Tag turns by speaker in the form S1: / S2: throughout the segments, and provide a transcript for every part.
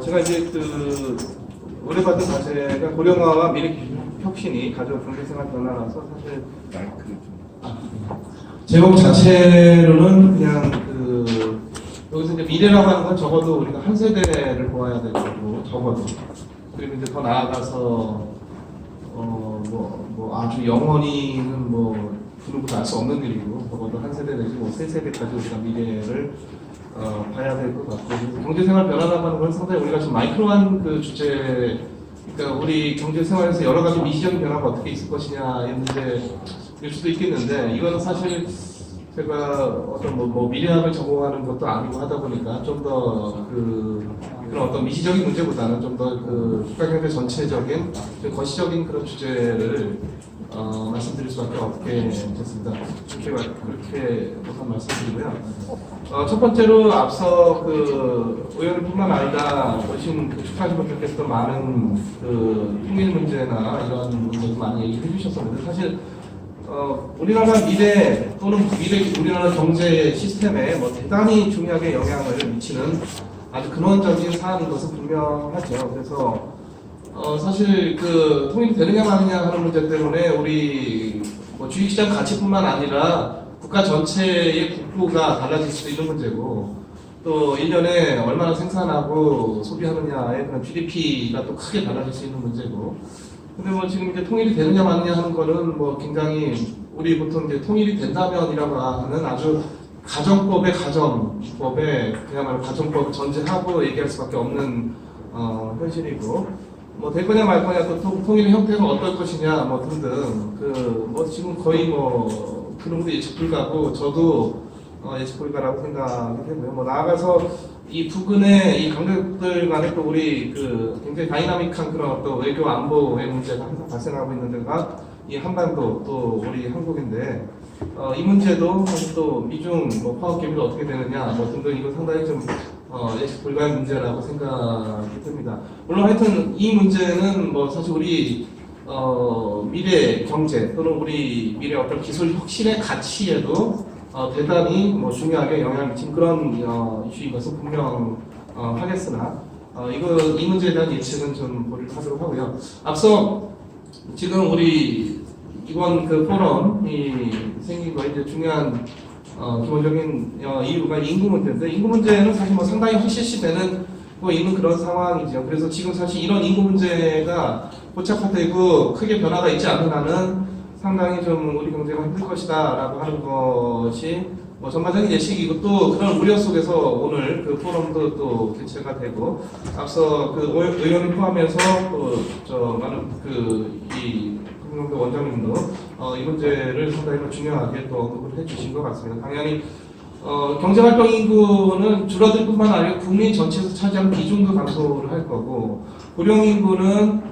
S1: 제가 이제 의뢰받은 과제가 고령화와 미래 혁신이 가져올 경제생활 변화라서 사실 제목 자체로는 그냥 여기서 이제 미래라고 하는 건 적어도 우리가 한 세대를 보아야 될 거고 적어도 그리고 이제 더 나아가서 아주 영원히는 두루두루 알 수 없는 일이고 적어도 한 세대 내지 세 세대까지 우리가 미래를 봐야 될 것 같고 경제생활 변화라고 하는 건 상당히 우리가 좀 마이크로한 주제 그러니까 우리 경제생활에서 여러 가지 미시적인 변화가 어떻게 있을 것이냐의 문제일 수도 있겠는데 이거는 사실 제가 어떤 미래학을 전공하는 것도 아니고 하다 보니까 좀 더 그런 어떤 미시적인 문제보다는 좀 더 국가경제 전체적인 좀 거시적인 그런 주제를 말씀드릴 수밖에 없게 됐습니다. 그렇게 우선 말씀드리고요. 첫 번째로 앞서 의원님뿐만 아니라 오신 축하하신 분들께서도 많은 국민 문제나 이런 문제도 많이 얘기해 주셨었는데 사실 우리나라 미래 또는 우리나라 경제 시스템에 대단히 중요하게 영향을 미치는 아주 근원적인 사안인 것은 분명하죠. 그래서 사실 통일이 되느냐 마느냐 하는 문제 때문에 우리 주식시장 가치뿐만 아니라 국가 전체의 국부가 달라질 수도 있는 문제고 또 1년에 얼마나 생산하고 소비하느냐의 그런 GDP가 또 크게 달라질 수 있는 문제고 근데 지금 이제 통일이 되느냐 마느냐 하는 거는 굉장히 우리 보통 이제 통일이 된다면이라고 하는 아주 가정법의 가정법에 그야말로 가정법 전제하고 얘기할 수밖에 없는 현실이고 될 거냐 말 거냐 또 통일의 형태가 어떨 것이냐 등등 지금 거의 그런 거 예측 불가고 저도 예측 불가라고 생각이 되고요. 나아가서 이 부근의 이 강대국들 간에 또 우리 굉장히 다이나믹한 그런 어떤 외교 안보의 문제가 항상 발생하고 있는 데가 이 한반도 또 우리 한국인데 이 문제도 또 미중 파업 계획이 어떻게 되느냐 등등 이거 상당히 좀 예측 불가의 문제라고 생각이 듭니다. 물론 하여튼 이 문제는 사실 우리 미래 경제 또는 우리 미래 어떤 기술 혁신의 가치에도 대단히 중요하게 영향을 미친 그런 이슈인 것은 분명하겠으나 이 문제에 대한 예측은 좀 보류를 하도록 하고요. 앞서 지금 우리 이번 포럼이 생긴 거에 이제 중요한 기본적인 이유가 인구 문제인데 인구 문제는 사실 상당히 허시시되는 있는 그런 상황이죠. 그래서 지금 사실 이런 인구 문제가 고착화되고 크게 변화가 있지 않는 한은 상당히 좀 우리 경제가 힘들 것이다라고 하는 것이 전반적인 예측이고 또 그런 우려 속에서 오늘 포럼도 또 개최가 되고 앞서 의원을 포함해서 또 많은 이 금융도 원장님도 이 문제를 상당히 중요하게 또 언급을 해주신 것 같습니다. 당연히 경제활동 인구는 줄어들 뿐만 아니라 국민 전체에서 차지하는 비중도 감소를 할 거고 고령 인구는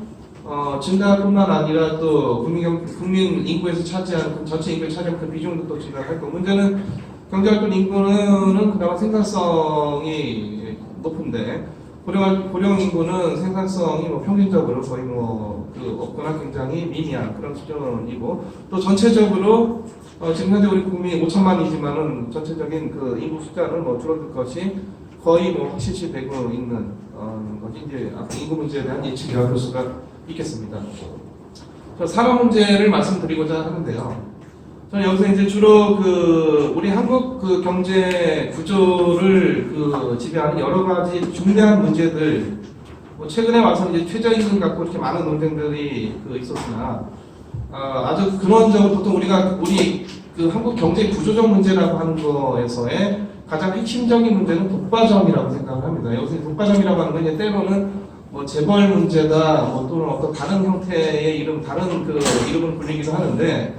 S1: 증가할 뿐만 아니라 또 국민 인구에서 차지하는 전체 인구에 차지하는 그 비중도 또 증가할 거고 문제는 경제활동 인구는 그나마 생산성이 높은데 고령 인구는 생산성이 평균적으로 거의 없거나 굉장히 미미한 그런 수준이고 또 전체적으로 지금 현재 우리 국민이 5천만이지만은 전체적인 인구 숫자는 줄어들 것이 거의 확실시되고 있는 것이 이제 인구 문제에 대한 예측이라고 볼 수가 있겠습니다. 산업 문제를 말씀드리고자 하는데요. 저는 여기서 이제 주로 우리 한국 경제 구조를 지배하는 여러 가지 중대한 문제들 최근에 와서 이제 최저임금 갖고 이렇게 많은 논쟁들이 있었으나 아주 근원적으로 보통 우리 한국 경제 구조적 문제라고 하는 거에서의 가장 핵심적인 문제는 독과점이라고 생각을 합니다. 여기서 독과점이라고 하는 건 이제 때로는 재벌 문제다 또는 어떤 다른 형태의 다른 이름을 불리기도 하는데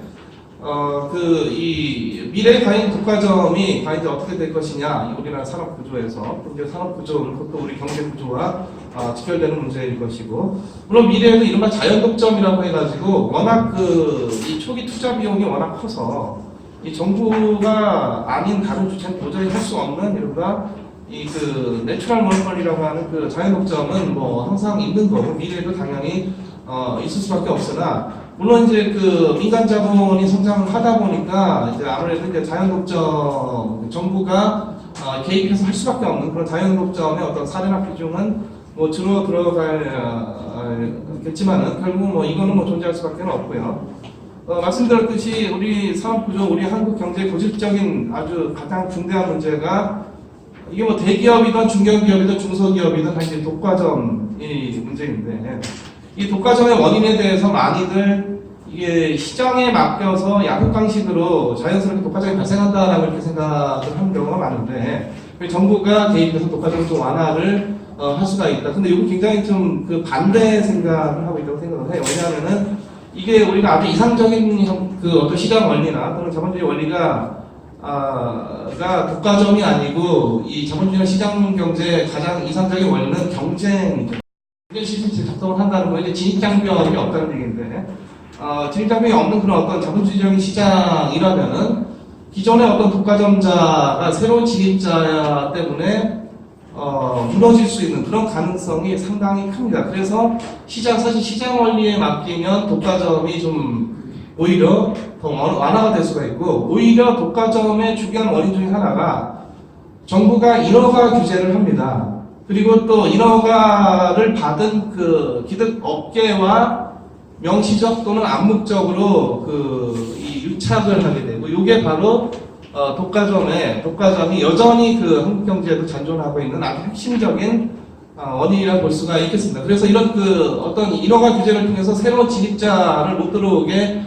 S1: 이 미래의 과연 독과점이 과연 이제 어떻게 될 것이냐 우리나라 산업 구조에서 이제 산업 구조는 또 우리 경제 구조와 직결되는 문제일 것이고 물론 미래에는 이른바 자연 독점이라고 해가지고 워낙 이 초기 투자 비용이 워낙 커서 이 정부가 아닌 다른 주체는 도저히 할 수 없는 이른바 내추럴 모노폴리라고 하는 자연 독점은 항상 있는 거고 미래에도 당연히 있을 수밖에 없으나 물론 이제 민간 자본이 성장을 하다 보니까 이제 아무래도 이제 자연 독점 정부가 개입해서 할 수밖에 없는 그런 자연 독점의 어떤 사례나 비중은 뭐 주로 들어가겠지만은 결국 뭐 이거는 뭐 존재할 수밖에 없고요. 말씀드렸듯이 우리 사업 구조, 우리 한국 경제의 고질적인 아주 가장 중대한 문제가 이게 뭐 대기업이든 중견기업이든 중소기업이든 사실 독과점이 문제인데 이 독과점의 원인에 대해서 많이들 이게 시장에 맡겨서 양극강식으로 자연스럽게 독과점이 발생한다라고 이렇게 생각을 하는 경우가 많은데 정부가 개입해서 독과점 좀 완화를 할 수가 있다. 근데 이거 굉장히 좀 그 반대 생각을 하고 있다고 생각을 해요. 왜냐하면은 이게 우리가 아주 이상적인 그 어떤 시장 원리나 또는 자본주의 원리가 독과점이 아니고 이 자본주의 시장 경제의 가장 이상적인 원리는 경쟁이죠. 경쟁 시스템이 작동을 한다는 건 이제 진입장벽이 없다는 얘기인데 진입장벽이 없는 그런 어떤 자본주의적인 시장이라면은 기존의 어떤 독과점자가 새로운 진입자 때문에 무너질 수 있는 그런 가능성이 상당히 큽니다. 그래서 사실 시장 원리에 맡기면 독과점이 좀 오히려 더 완화가 될 수가 있고, 오히려 독과점의 중요한 원인 중에 하나가 정부가 인허가 규제를 합니다. 그리고 또 인허가를 받은 그 기득 업계와 명시적 또는 암묵적으로 이 유착을 하게 되고, 이게 바로 독과점이 여전히 그 한국 경제에도 잔존하고 있는 아주 핵심적인 원인이라고 볼 수가 있겠습니다. 그래서 이런 어떤 인허가 규제를 통해서 새로운 진입자를 못 들어오게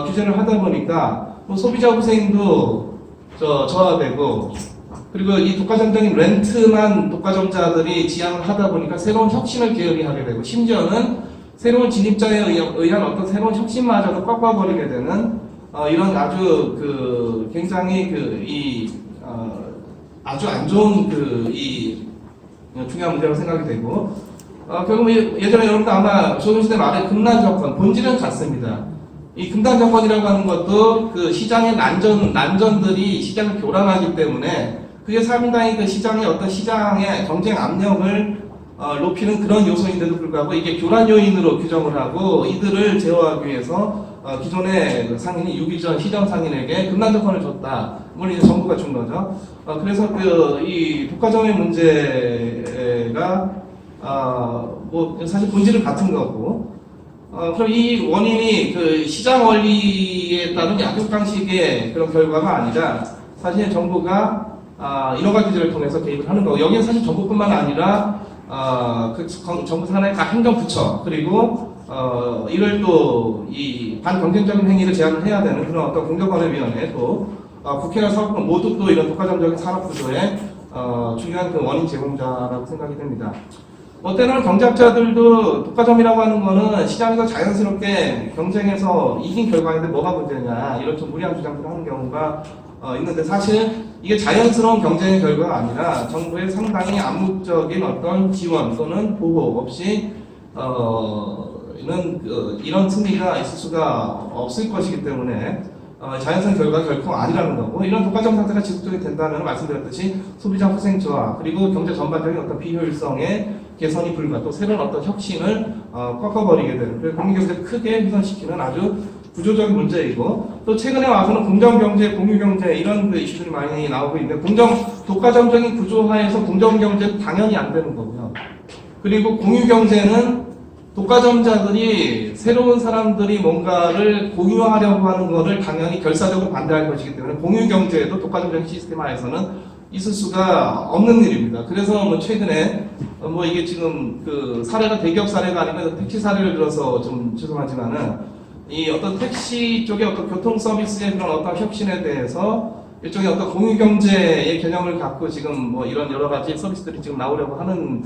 S1: 규제를 하다 보니까 뭐 소비자 후생도 저하되고, 그리고 이 독과점적인 렌트만 독과점자들이 지향을 하다 보니까 새로운 혁신을 게을리 하게 되고, 심지어는 새로운 진입자에 의한 어떤 새로운 혁신마저도 꺾어버리게 되는 이런 아주 굉장히 아주 안 좋은 중요한 문제라고 생각이 되고, 결국 예전에 여러분도 아마 조선시대 말에 금난정권 본질은 같습니다. 이 금단정권이라고 하는 것도 그 시장의 난전들이 시장을 교란하기 때문에 그게 상당히 그 시장의 어떤 시장의 경쟁 압력을 높이는 그런 요소인데도 불구하고 이게 교란 요인으로 규정을 하고 이들을 제어하기 위해서 기존의 상인이 유기전 시장 상인에게 금단정권을 줬다. 이걸 이제 정부가 준 거죠. 그래서 이 독과점의 문제가 뭐 사실 본질은 같은 거고. 그럼 이 원인이 시장 원리에 따른 양극강식의 그런 결과가 아니라 사실 정부가 인허가 규제를 통해서 개입을 하는 거고, 여기는 사실 정부뿐만 아니라 정부 산하의 각 행정부처 그리고 이를 또 이 반경쟁적인 행위를 제한을 해야 되는 그런 어떤 공정거래위원회 또 국회나 사법부 모두 또 이런 독과점적인 산업구조의 중요한 원인 제공자라고 생각이 됩니다. 때로는 경제학자들도 독과점이라고 하는 거는 시장에서 자연스럽게 경쟁해서 이긴 결과인데 뭐가 문제냐 이런 좀 무리한 주장들을 하는 경우가 있는데, 사실 이게 자연스러운 경쟁의 결과가 아니라 정부의 상당히 암묵적인 어떤 지원 또는 보호 없이 이런 승리가 있을 수가 없을 것이기 때문에 자연스러운 결과가 결코 아니라는 거고, 이런 독과점 상태가 지속적이 된다면 말씀드렸듯이 소비자 후생 저하 그리고 경제 전반적인 어떤 비효율성의 개선이 불가, 또 새로운 어떤 혁신을 꺾어버리게 되는, 그래서 국민경제를 크게 훼손시키는 아주 구조적인 문제이고, 또 최근에 와서는 공정경제, 공유경제 이런 이슈들이 많이 나오고 있는데, 독과점적인 구조하에서 공정경제는 당연히 안 되는 거고요. 그리고 공유경제는 독과점자들이 새로운 사람들이 뭔가를 공유하려고 하는 것을 당연히 결사적으로 반대할 것이기 때문에 공유경제에도 독과점적인 시스템 하에서는 있을 수가 없는 일입니다. 그래서 뭐 최근에 이게 지금 사례가 대기업 사례가 아니면 택시 사례를 들어서 좀 죄송하지만은 이 어떤 택시 쪽의 어떤 교통 서비스의 그런 어떤 혁신에 대해서 일종의 어떤 공유경제의 개념을 갖고 지금 이런 여러 가지 서비스들이 지금 나오려고 하는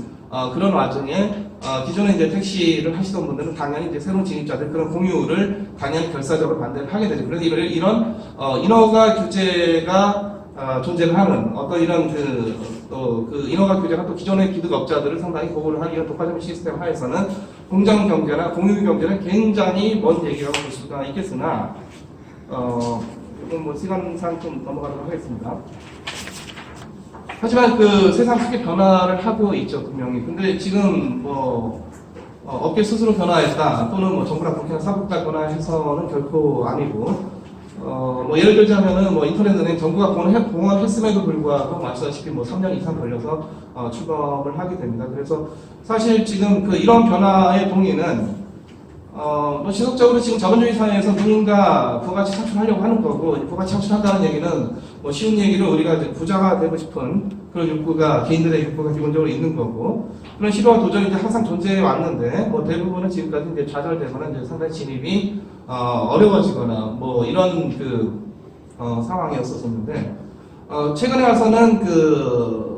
S1: 그런 와중에 기존에 이제 택시를 하시던 분들은 당연히 이제 새로운 진입자들 그런 공유를 당연히 결사적으로 반대를 하게 되죠. 그래서 이런 인허가 규제가 존재를 하는 어떤 이런 인허가 규제가 또 기존의 기득업자들을 상당히 보호를 하기 위한 독과점 시스템 하에서는 공정 경제나 공유 경제는 굉장히 먼 얘기라고 볼 수가 있겠으나 이건 시간상 좀 넘어가도록 하겠습니다. 하지만 세상 크게 변화를 하고 있죠, 분명히. 근데 지금 업계 스스로 변화했다 또는 정부나 국회나 사법부가 변화해서는 결코 아니고 뭐 예를 들자면은 뭐 인터넷 은행 정부가 공헌했음에도 불구하고 말씀하시피 뭐 3년 이상 걸려서 출범을 하게 됩니다. 그래서 사실 지금 이런 변화의 동의는 뭐 지속적으로 지금 자본주의 사회에서 누군가 부가가치 창출하려고 하는 거고, 부가가치 창출한다는 얘기는 뭐 쉬운 얘기로 우리가 이제 부자가 되고 싶은 그런 욕구가, 개인들의 욕구가 기본적으로 있는 거고, 그런 시도와 도전이 이제 항상 존재해 왔는데, 뭐 대부분은 지금까지 이제 좌절되거나 이제 상당히 진입이 어려워지거나 뭐 이런 상황이었었는데, 최근에 와서는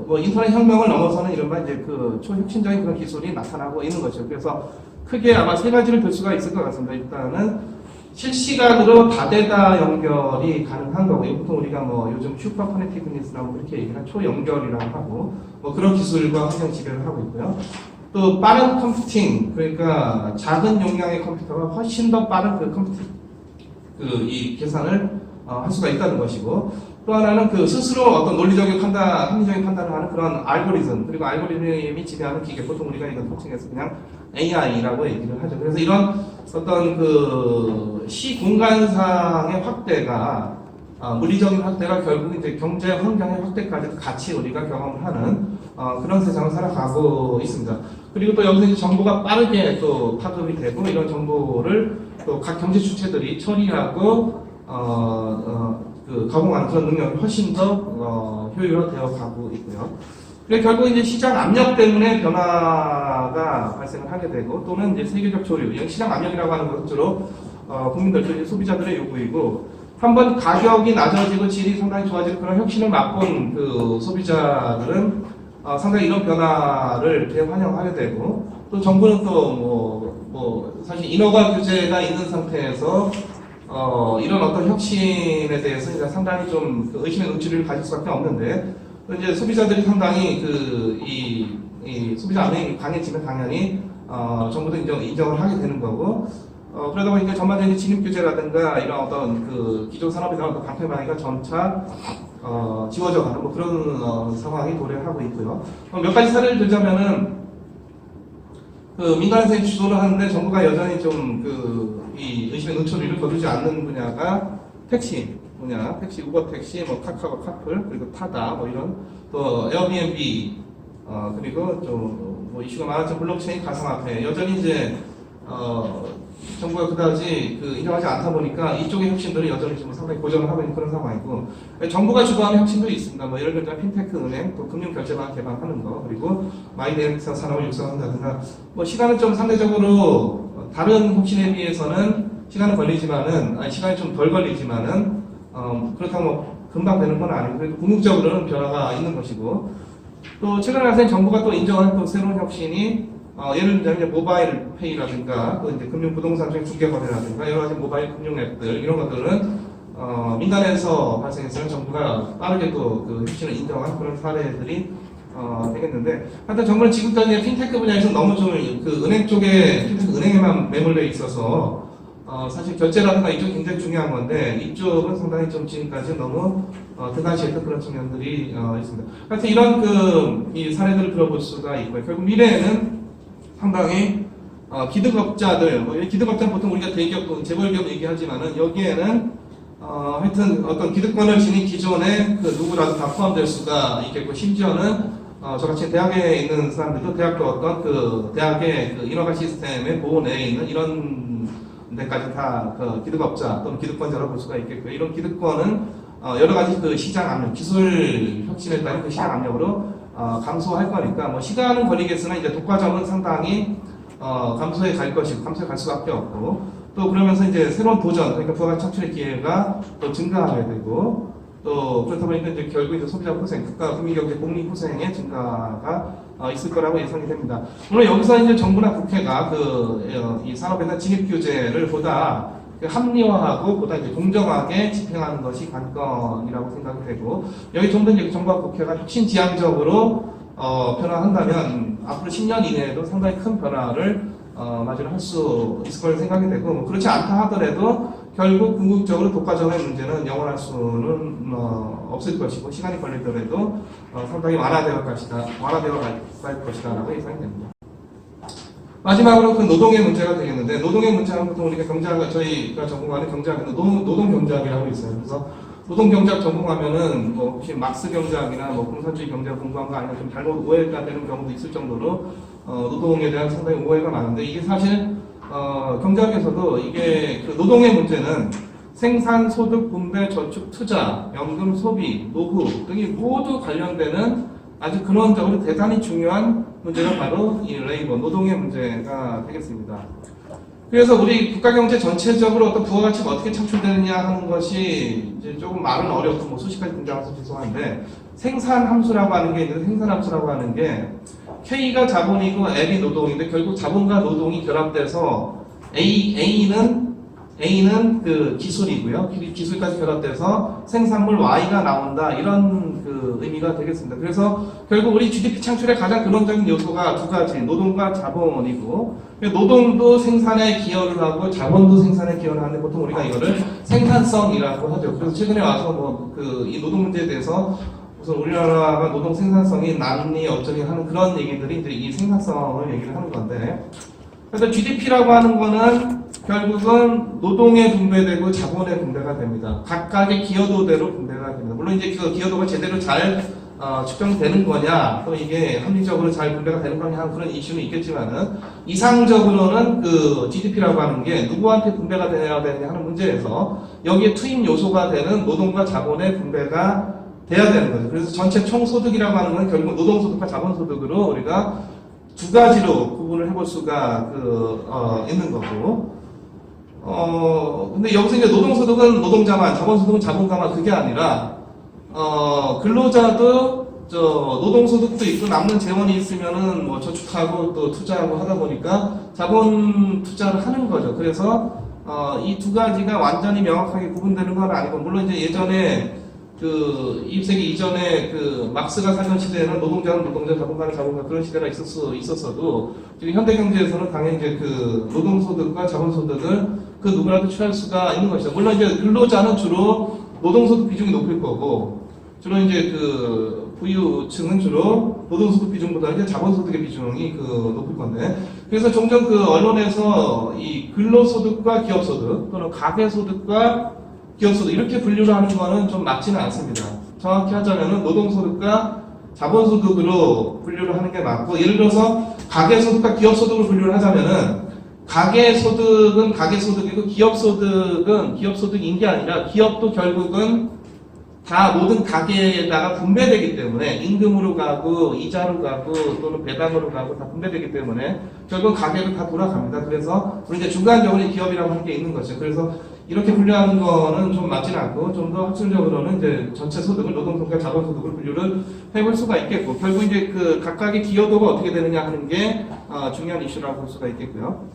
S1: 뭐 인터넷 혁명을 넘어서는 이른바 이제 초혁신적인 그런 기술이 나타나고 있는 거죠. 그래서 크게 아마 세 가지를 들 수가 있을 것 같습니다. 일단은 실시간으로 다대다 연결이 가능한 거고요. 보통 우리가 뭐 요즘 슈퍼 커넥티브니스라고 그렇게 얘기하는 초연결이라고 하고, 뭐 그런 기술과 환경 지배를 하고 있고요. 또 빠른 컴퓨팅, 그러니까 작은 용량의 컴퓨터가 훨씬 더 빠른 이 계산을 할 수가 있다는 것이고, 또 하나는 스스로 어떤 논리적인 판단, 합리적인 판단을 하는 그런 알고리즘, 그리고 알고리즘이 지배하는 기계, 보통 우리가 이건 통칭해서 그냥 AI라고 얘기를 하죠. 그래서 이런 어떤 시공간상의 확대가, 물리적인 확대가 결국 이제 경제 환경의 확대까지도 같이 우리가 경험을 하는 그런 세상을 살아가고 있습니다. 그리고 또 여기서 이제 정보가 빠르게 또 파급이 되고, 이런 정보를 또 각 경제 주체들이 처리하고 가공하는 그런 능력이 훨씬 더 효율화되어 가고 있고요. 그래 결국 이제 시장 압력 때문에 변화가 발생을 하게 되고, 또는 이제 세계적 조류, 시장 압력이라고 하는 것은 주로 국민들, 소비자들의 요구이고, 한번 가격이 낮아지고 질이 상당히 좋아지는 그런 혁신을 맛본 소비자들은 상당히 이런 변화를 대환영하게 되고, 또 정부는 또 사실 인허가 규제가 있는 상태에서 이런 어떤 혁신에 대해서 이제 상당히 좀 의심의 눈치를 가질 수밖에 없는데, 또 이제 소비자들이 상당히 이 소비자 압력이 강해지면 당연히 정부도 인정을 하게 되는 거고, 그러다 보니까 전반적인 진입 규제라든가 이런 어떤 기존 산업에 대한 어떤 방패 방해가 점차 지워져가는 뭐 그런 상황이 도래하고 있고요. 몇 가지 사례를 들자면은 민간에서 주도를 하는데 정부가 여전히 이 의심의 눈초리를 거두지 않는 분야가 택시 분야, 우버 택시, 뭐 카카오 카풀, 그리고 타다, 뭐 이런, 또 에어비앤비, 그리고 뭐 이슈가 많았죠. 블록체인 가상화폐. 여전히 이제 정부가 그다지 인정하지 않다 보니까 이쪽의 혁신들은 여전히 좀 상당히 고전을 하고 있는 그런 상황이고, 정부가 주도하는 혁신도 있습니다. 뭐 예를 들면 핀테크 은행, 또 금융결제망 개방하는 거, 그리고 마이데이터 산업을 육성한다든가, 뭐 시간은 좀 상대적으로 다른 혁신에 비해서는 시간이 좀 덜 걸리지만은 그렇다고 뭐 금방 되는 건 아니고, 그래도 궁극적으로는 변화가 있는 것이고, 또 최근에 와서 정부가 또 인정한 또 새로운 혁신이 예를 들면 모바일 페이라든가, 또 이제 금융 부동산 중에 중개 거래라든가 여러 가지 모바일 금융 앱들, 이런 것들은 민간에서 발생했으면 정부가 빠르게 또 혁신을 인정한 그런 사례들이 되겠는데, 하여튼 정부는 지금까지 핀테크 분야에서 너무 좀 은행 쪽에 핀테크 은행에만 매몰되어 있어서 사실 결제라든가 이쪽 굉장히 중요한 건데, 이쪽은 상당히 좀 지금까지 너무 등한시했던 그런 측면들이 있습니다. 하여튼 이런 이 사례들을 들어볼 수가 있고요. 결국 미래에는 상당히 기득업자들, 기득업자는 보통 우리가 대기업, 재벌기업 얘기하지만은, 여기에는 하여튼 어떤 기득권을 지닌 기존의 누구라도 다 포함될 수가 있겠고, 심지어는 저같이 대학에 있는 사람들도 대학도 어떤 대학의 인허가 시스템의 보호 내에 있는 이런 데까지 다 기득업자 또는 기득권자로 볼 수가 있겠고요. 이런 기득권은 여러 가지 시장 압력, 기술 혁신에 따른 시장 압력으로 감소할 거니까, 뭐 시간은 걸리겠으나 이제 독과점은 상당히 감소해 갈 것이고, 감소해 갈 수밖에 없고, 또 그러면서 이제 새로운 도전, 그러니까 부가가치 창출의 기회가 또 증가하게 되고, 또 그렇다 보니까 이제 결국 이제 소비자 후생, 국가 국민경제 공익 후생의 증가가 있을 거라고 예상이 됩니다. 물론 여기서 이제 정부나 국회가 이 산업에 대한 진입 규제를 보다 합리화하고 보다 이제 공정하게 집행하는 것이 관건이라고 생각이 되고, 여기 좀 더 이제 정부와 국회가 혁신지향적으로 변화한다면 앞으로 10년 이내에도 상당히 큰 변화를 마련할 수 있을 거라고 생각이 되고, 뭐 그렇지 않다 하더라도 결국 궁극적으로 독과점의 문제는 영원할 수는 없을 것이고, 시간이 걸리더라도 상당히 완화되어 갈 것이다라고 예상이 됩니다. 마지막으로 그 노동의 문제가 되겠는데, 노동의 문제는 보통 우리가 경제학, 저희가 전공하는 경제학은 노동 경제학이라고 있어요. 그래서 노동 경제학 전공하면은 뭐 혹시 막스 경제학이나 뭐 공산주의 경제학 공부한 거 아니면 좀 잘못 오해가 되는 경우도 있을 정도로 노동에 대한 상당히 오해가 많은데, 이게 사실 경제학에서도 이게 그 노동의 문제는 생산, 소득, 분배, 저축, 투자, 연금, 소비, 노후 등이 모두 관련되는 아주 근원적으로 대단히 중요한 문제가 바로 이 레이버, 노동의 문제가 되겠습니다. 그래서 우리 국가경제 전체적으로 어떤 부가가치가 어떻게 창출되느냐 하는 것이 이제 조금 말은 어렵고 뭐 수식까지 등장해서 죄송한데, 생산함수라고 하는 게 있는데, 생산함수라고 하는 게 K가 자본이고 L이 노동인데, 결국 자본과 노동이 결합돼서 A는 그 기술이고요. 기술까지 결합돼서 생산물 Y가 나온다. 이런 그 의미가 되겠습니다. 그래서 결국 우리 GDP 창출의 가장 근원적인 요소가 두 가지, 노동과 자본이고, 노동도 생산에 기여를 하고 자본도 생산에 기여를 하는데, 보통 우리가 이거를 생산성이라고 하죠. 그래서 최근에 와서 뭐 이 노동 문제에 대해서 우선 우리나라가 노동 생산성이 남니 어쩌니 하는 그런 얘기들이 이제 이 생산성을 얘기를 하는 건데, 그래서 GDP라고 하는 거는 결국은 노동에 분배되고 자본에 분배가 됩니다. 각각의 기여도대로 분배가 됩니다. 물론 이제 그 기여도가 제대로 잘 측정되는 거냐, 또 이게 합리적으로 잘 분배가 되는 거냐 하는 그런 이슈는 있겠지만은, 이상적으로는 그 GDP라고 하는 게 누구한테 분배가 되어야 되느냐 하는 문제에서 여기에 투입 요소가 되는 노동과 자본의 분배가 돼야 되는 거죠. 그래서 전체 총소득이라고 하는 건 결국 노동소득과 자본소득으로 우리가 두 가지로 구분을 해볼 수가 있는 거고, 근데 여기서 이제 노동소득은 노동자만, 자본소득은 자본가만, 그게 아니라, 근로자도 노동소득도 있고 남는 재원이 있으면은 뭐 저축하고 또 투자하고 하다 보니까 자본 투자를 하는 거죠. 그래서, 이 두 가지가 완전히 명확하게 구분되는 건 아니고, 물론 이제 예전에 그 20세기 이전에 그 막스가 살던 시대에는 노동자는 노동자, 자본가는 자본가 그런 시대가 있었어도, 지금 현대 경제에서는 당연히 이제 그 노동소득과 자본소득을 그 누구라도 취할 수가 있는 것이죠. 물론 이제 근로자는 주로 노동소득 비중이 높을 거고, 주로 이제 그 부유층은 주로 노동소득 비중보다 이제 자본소득의 비중이 높을 건데, 그래서 종종 그 언론에서 이 근로소득과 기업소득 또는 가계소득과 기업소득 이렇게 분류를 하는 거는 좀 맞지는 않습니다. 정확히 하자면은 노동소득과 자본소득으로 분류를 하는 게 맞고, 예를 들어서 가계소득과 기업소득을 분류를 하자면은 가계소득은 가계소득이고 기업소득은 기업소득인 게 아니라, 기업도 결국은 다 모든 가계에다가 분배되기 때문에 임금으로 가고 이자로 가고 또는 배당으로 가고 다 분배되기 때문에 결국 가계로 다 돌아갑니다. 그래서 우리 이제 중간적으로 기업이라고 하는 게 있는 거죠. 그래서 이렇게 분류하는 거는 좀 맞지는 않고, 좀 더 학술적으로는 이제 전체 소득을 노동소득과 자본소득을 분류를 해볼 수가 있겠고, 결국 이제 그 각각의 기여도가 어떻게 되느냐 하는 게 중요한 이슈라고 볼 수가 있겠고요.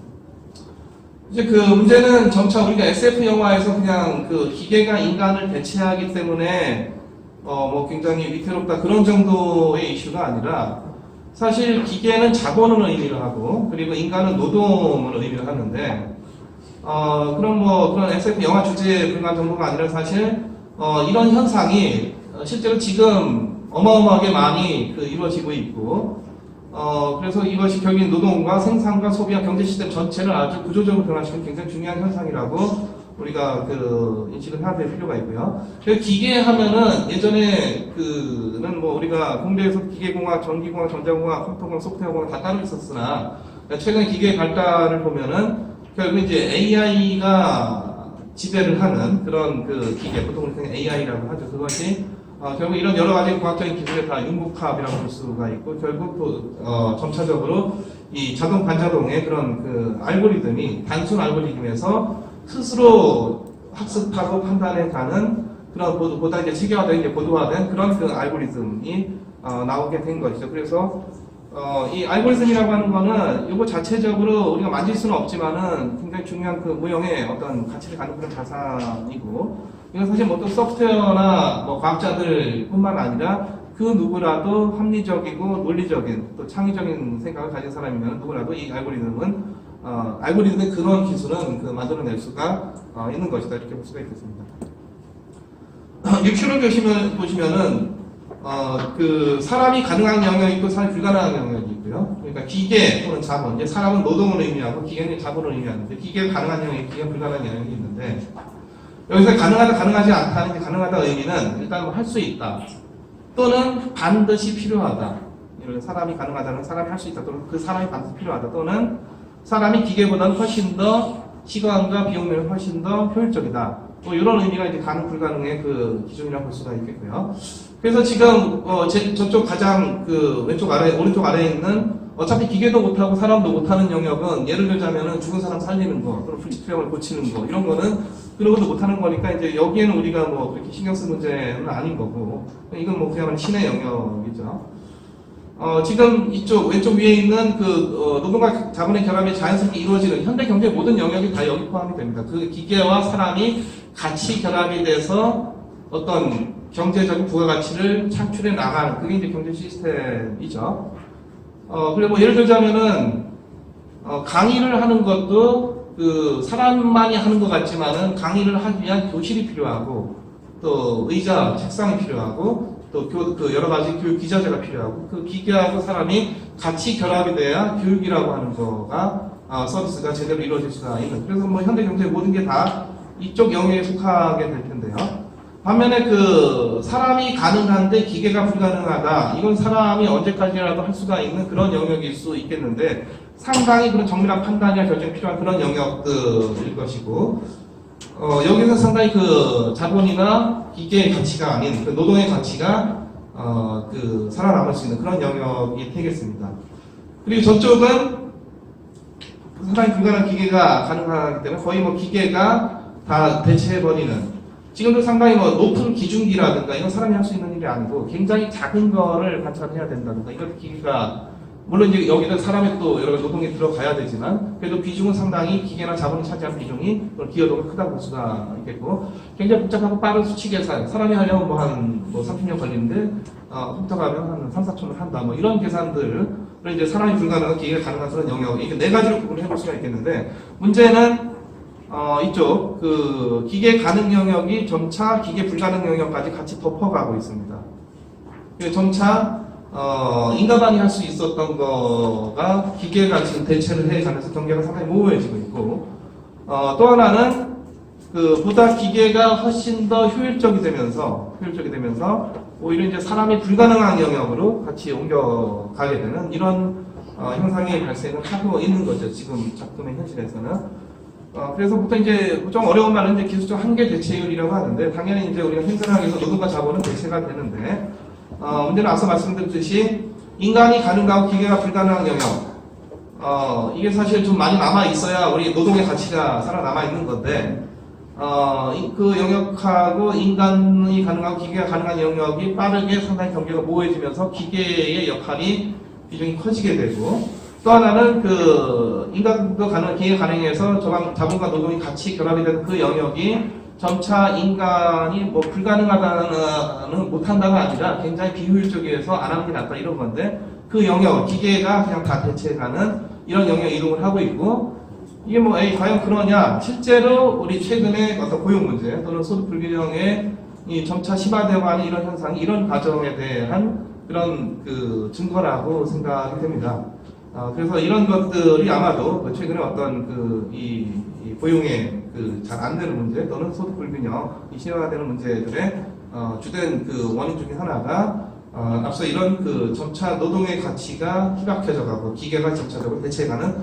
S1: 이제 그 문제는 점차 우리가 SF 영화에서 그냥 그 기계가 인간을 대체하기 때문에 뭐 굉장히 위태롭다 그런 정도의 이슈가 아니라, 사실 기계는 자본을 의미를 하고, 그리고 인간은 노동을 의미를 하는데, 그런 SF 영화 주제에 불과한 정도가 아니라, 사실 이런 현상이 실제로 지금 어마어마하게 많이 이루어지고 있고, 그래서 이것이 결국 노동과 생산과 소비와 경제 시스템 전체를 아주 구조적으로 변화시키는 굉장히 중요한 현상이라고 우리가 인식을 해야 될 필요가 있고요. 그래서 기계 하면은 예전에 뭐 우리가 공대에서 기계공학, 전기공학, 전자공학, 컴퓨터공학, 소프트웨어공학 다 따로 있었으나, 최근 기계의 발달을 보면은 결국 이제 AI가 지배를 하는 그런 기계, 보통 우리가 AI라고 하죠. 그것이 결국 이런 여러 가지 과학적인 기술에 다 융복합이라고 볼 수가 있고, 결국 또 점차적으로 이 자동 반자동의 그런 알고리즘이 단순 알고리즘에서 스스로 학습하고 판단해가는 그런 보다 이제 체계화된, 이제 보도화된 그런 알고리즘이 나오게 된 것이죠. 그래서 이 알고리즘이라고 하는 거는 이거 자체적으로 우리가 만질 수는 없지만은 굉장히 중요한 무형의 어떤 가치를 갖는 그런 자산이고, 이건 사실 뭐 또 소프트웨어나 뭐 과학자들뿐만 아니라 그 누구라도 합리적이고 논리적인 또 창의적인 생각을 가진 사람이면 누구라도 이 알고리즘의 그런 기술은 만들어낼 수가 있는 것이다, 이렇게 볼 수가 있겠습니다. 6큐를 보시면은 그 사람이 가능한 영역이 있고 사람이 불가능한 영역이 있고요. 그러니까 기계 또는 자본, 이제 사람은 노동을 의미하고 기계는 자본을 의미하는데 기계가 가능한 영역이, 기계가 불가능한 영역이 있는데 여기서 가능하다, 가능하지 않다는 게 가능하다 의미는 일단 뭐 할 수 있다 또는 반드시 필요하다. 이런 사람이 가능하다는 사람이 할 수 있다 또는 그 사람이 반드시 필요하다 또는 사람이 기계보다는 훨씬 더 시간과 비용 면에서 훨씬 더 효율적이다. 뭐 이런 의미가 이제 가능 불가능의 그 기준이라고 볼 수가 있겠고요. 그래서 지금 저쪽 가장 그 왼쪽 아래 오른쪽 아래에 있는 어차피 기계도 못하고 사람도 못하는 영역은 예를 들자면은 죽은 사람 살리는 거 또는 불치병을 고치는 거 이런 거는 그런 것도 못하는 거니까 이제 여기에는 우리가 뭐 그렇게 신경 쓸 문제는 아닌 거고 이건 뭐 그야말로 신의 영역이죠. 지금 이쪽 왼쪽 위에 있는 그 노동과 자본의 결합이 자연스럽게 이루어지는 현대 경제의 모든 영역이 다 여기 포함이 됩니다. 그 기계와 사람이 같이 결합이 돼서 어떤 경제적인 부가가치를 창출해 나가는 그게 이제 경제 시스템이죠. 그리고 뭐 예를 들자면은 강의를 하는 것도 그 사람만이 하는 것 같지만은 강의를 하기 위한 교실이 필요하고 또 의자, 책상이 필요하고 또 그 여러 가지 교육 기자재가 필요하고 그 기계하고 사람이 같이 결합이 돼야 교육이라고 하는 거가 서비스가 제대로 이루어질 수가 있는. 그래서 뭐 현대 경제의 모든 게 다 이쪽 영역에 속하게 될 텐데요. 반면에 그 사람이 가능한데 기계가 불가능하다. 이건 사람이 언제까지라도 할 수가 있는 그런 영역일 수 있겠는데 상당히 그런 정밀한 판단이나 결정이 필요한 그런 영역들일 것이고 여기서 상당히 그 자본이나 기계의 가치가 아닌 그 노동의 가치가 그 살아남을 수 있는 그런 영역이 되겠습니다. 그리고 저쪽은 상당히 불가능한 기계가 가능하기 때문에 거의 뭐 기계가 다 대체해버리는 지금도 상당히 뭐 높은 기중기라든가 이건 사람이 할 수 있는 일이 아니고 굉장히 작은 거를 관찰해야 된다든가 이런 기계가 물론 이제 여기는 사람의 또 여러 가지 노동이 들어가야 되지만 그래도 비중은 상당히 기계나 자본이 차지한 비중이 기여도가 크다고 볼 수가 있겠고 굉장히 복잡하고 빠른 수치 계산 사람이 하려면 뭐 한 30년 걸리는데 컴퓨터가 하면 한 3, 4초면 한다 뭐 이런 계산들을 이제 사람이 불가능한 기계가 가능한 그런 영역 이게 네 가지로 구분을 해볼 수가 있겠는데 문제는 이쪽 그 기계 가능 영역이 점차 기계 불가능 영역까지 같이 덮어가고 있습니다. 점차 인간만이 할 수 있었던 거가 기계가 지금 대체를 해가면서 경계가 상당히 모호해지고 있고 또 하나는 그 보다 기계가 훨씬 더 효율적이 되면서 오히려 이제 사람이 불가능한 영역으로 같이 옮겨가게 되는 이런 현상이 발생을 하고 있는 거죠. 지금 작품의 현실에서는. 그래서 보통 이제 좀 어려운 말은 이제 기술적 한계 대체율이라고 하는데 당연히 이제 우리가 생산하기 위해서 노동과 자본은 대체가 되는데 문제는 앞서 말씀드렸듯이 인간이 가능하고 기계가 불가능한 영역 이게 사실 좀 많이 남아 있어야 우리 노동의 가치가 살아남아 있는 건데 그 영역하고 인간이 가능하고 기계가 가능한 영역이 빠르게 상당히 경계가 모호해지면서 기계의 역할이 비중이 커지게 되고 또 하나는 그 인간도 가능, 기계가 가능해서 자본과 노동이 같이 결합이 되는 그 영역이 점차 인간이 뭐 불가능하다는 못한다가 아니라 굉장히 비효율적이어서 안 하는 게 낫다 이런 건데 그 영역 기계가 그냥 다 대체해가는 이런 영역 이동을 하고 있고 이게 뭐 과연 그러냐 실제로 우리 최근에 어떤 고용 문제 또는 소득 불균형의 이 점차 심화되어가는 이런 현상이 이런 과정에 대한 그런 그 증거라고 생각이 됩니다. 그래서 이런 것들이 아마도 최근에 어떤 이 고용의 잘 안 되는 문제 또는 소득 불균형이 심화되는 문제들의 주된 그 원인 중에 하나가 앞서 이런 그 점차 노동의 가치가 희박해져가고 기계가 점차적으로 대체해가는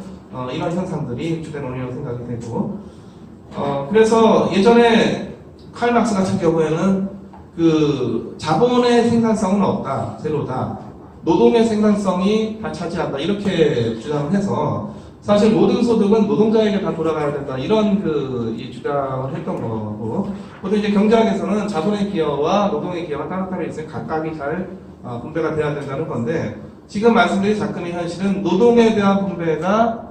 S1: 이런 현상들이 주된 원인이라고 생각이 되고 그래서 예전에 칼 막스 같은 경우에는 그 자본의 생산성은 없다, 제로다. 노동의 생산성이 다 차지한다 이렇게 주장을 해서 사실 모든 소득은 노동자에게 다 돌아가야 된다 이런 이 주장을 했던 거고 보통 이제 경제학에서는 자본의 기여와 노동의 기여가 따로따로 있으니 각각이 잘 분배가 돼야 된다는 건데 지금 말씀드린 작품의 현실은 노동에 대한 분배가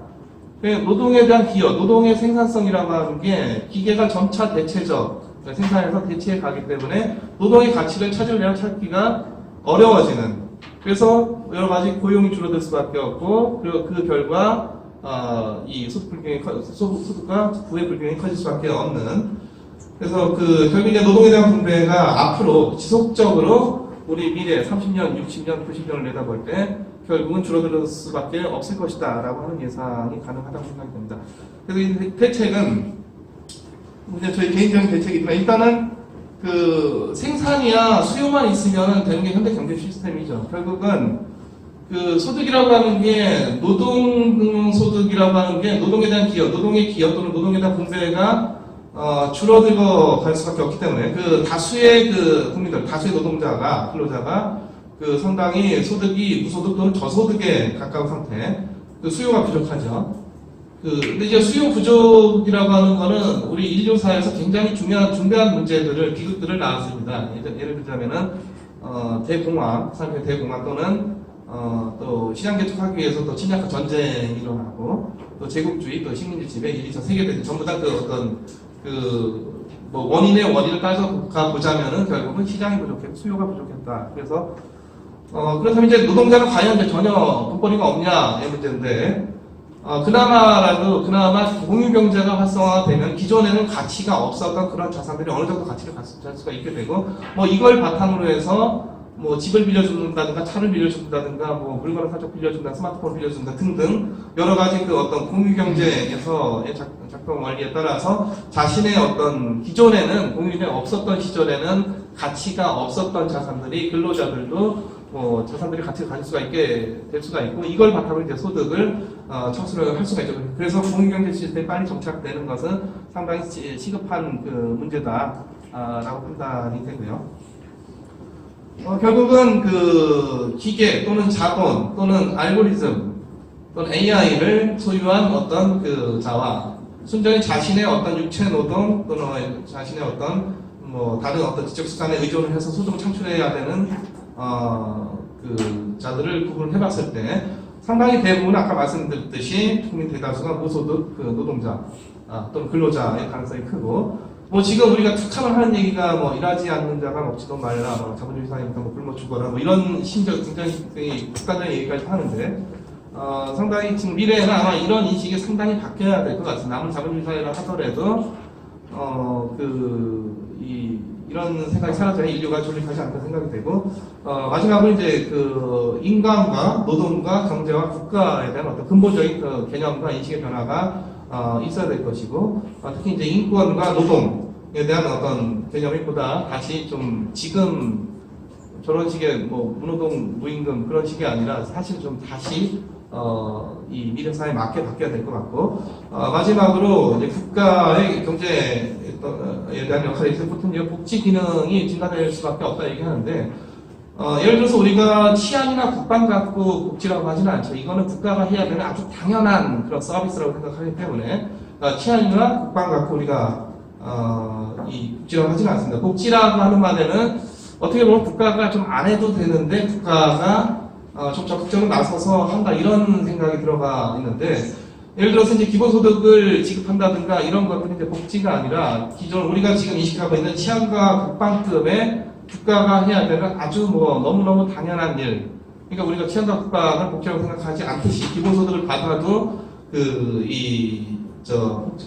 S1: 노동에 대한 기여, 노동의 생산성이라고 하는 게 기계가 점차 대체적 생산해서 대체해 가기 때문에 노동의 가치를 찾기가 어려워지는 그래서 여러 가지 고용이 줄어들 수밖에 없고 그리고 그 결과 이 소득과 부의 불균형이 커질 수밖에 없는 그래서 결국 이제 노동에 대한 분배가 앞으로 지속적으로 우리 미래 30년, 60년, 90년을 내다볼 때 결국은 줄어들 수밖에 없을 것이다 라고 하는 예상이 가능하다고 생각이 됩니다. 그래서 이 대책은 이제 저희 개인적인 대책이지만 일단은 그 생산이야 수요만 있으면 되는 게 현대 경제 시스템이죠. 결국은 그 소득이라고 하는 게 노동 소득이라고 하는 게 노동에 대한 기여, 노동의 기여 또는 노동에 대한 분배가 줄어들고 갈 수밖에 없기 때문에 그 다수의 그 국민들, 다수의 노동자가 근로자가 그 상당히 소득이 무소득 또는 저소득에 가까운 상태, 그 수요가 부족하죠. 근데 이제 수요 부족이라고 하는 거는 우리 인류사에서 굉장히 중대한 문제들을, 비극들을 낳았습니다. 예를 들자면은, 대공황, 상대 대공황 또는, 또 시장 개척하기 위해서 또 침략과 전쟁이 일어나고, 또 제국주의, 또 식민지 지배, 1, 2차 세계대전, 전부 다 그 어떤, 뭐 원인의 원인을 따져가 보자면은 결국은 시장이 부족했고 수요가 부족했다. 그래서, 그렇다면 이제 노동자는 과연 이제 전혀 돈벌이가 없냐의 문제인데, 그나마 공유경제가 활성화되면 기존에는 가치가 없었던 그런 자산들이 어느 정도 가치를 가질 수가 있게 되고, 뭐 이걸 바탕으로 해서 뭐 집을 빌려준다든가 차를 빌려준다든가 뭐 물건을 살짝 빌려준다, 스마트폰을 빌려준다 등등 여러 가지 그 어떤 공유경제에서의 작동 원리에 따라서 자신의 어떤 기존에는 공유경제가 없었던 시절에는 가치가 없었던 자산들이 근로자들도 뭐 자산들이 가치를 가질 수가 있게 될 수가 있고 이걸 바탕으로 이제 소득을 창출을 할 수가 있죠. 그래서 공유경제 시스템이 빨리 정착되는 것은 상당히 시급한 그 문제다라고 판단이 되고요. 결국은 그 기계 또는 자본 또는 알고리즘 또는 AI를 소유한 어떤 그 자와 순전히 자신의 어떤 육체 노동 또는 자신의 어떤 뭐 다른 어떤 지적 수단에 의존을 해서 소득을 창출해야 되는 그 자들을 구분해 봤을 때 상당히 대부분 아까 말씀드렸듯이 국민 대다수가 무소득 그 노동자 또는 근로자의 가능성이 크고 뭐 지금 우리가 툭하면 하는 얘기가 뭐 일하지 않는 자가 먹지도 말라 뭐 자본주의 사회부터 뭐 굶어 죽어라 뭐 이런 심지어 굉장히 극단적인 얘기까지 하는데 상당히 지금 미래에는 아마 이런 인식이 상당히 바뀌어야 될 것 같습니다. 남은 자본주의 사회라 하더라도 이런 생각이 사라져야 인류가 존립하지 않다 생각이 되고 마지막으로 이제 그 인간과 노동과 경제와 국가에 대한 어떤 근본적인 그 개념과 인식의 변화가 있어야 될 것이고 특히 이제 인권과 노동에 대한 어떤 개념이 보다 다시 좀 지금 저런 식의 뭐 무노동 무임금 그런 식이 아니라 사실 좀 다시 이 미래 사회에 맞게 바뀌어야 될 것 같고 마지막으로 이제 국가의 경제에 대한 역할에 있어서 보통 복지 기능이 증가될 수밖에 없다 얘기하는데 예를 들어서 우리가 치안이나 국방 갖고 복지라고 하지는 않죠. 이거는 국가가 해야 되는 아주 당연한 그런 서비스라고 생각하기 때문에 치안이나 국방 갖고 우리가 이 복지라고 하지는 않습니다. 복지라고 하는 말에는 어떻게 보면 국가가 좀 안 해도 되는데 국가가 좀 적극적으로 나서서 한다 이런 생각이 들어가 있는데 예를 들어서 이제 기본소득을 지급한다든가 이런 것들이 이제 복지가 아니라 기존 우리가 지금 인식하고 있는 치안과 국방급의 국가가 해야 되는 아주 뭐 너무너무 당연한 일. 그러니까 우리가 치안과 국방을 복지라고 생각하지 않듯이 기본소득을 받아도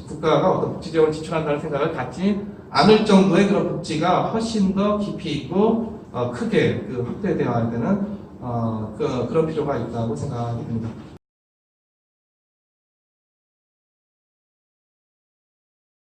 S1: 국가가 어떤 복지 지원을 지출한다는 생각을 갖지 않을 정도의 그런 복지가 훨씬 더 깊이 있고 크게 확대되어야 되는 그런 필요가 있다고 생각이 듭니다.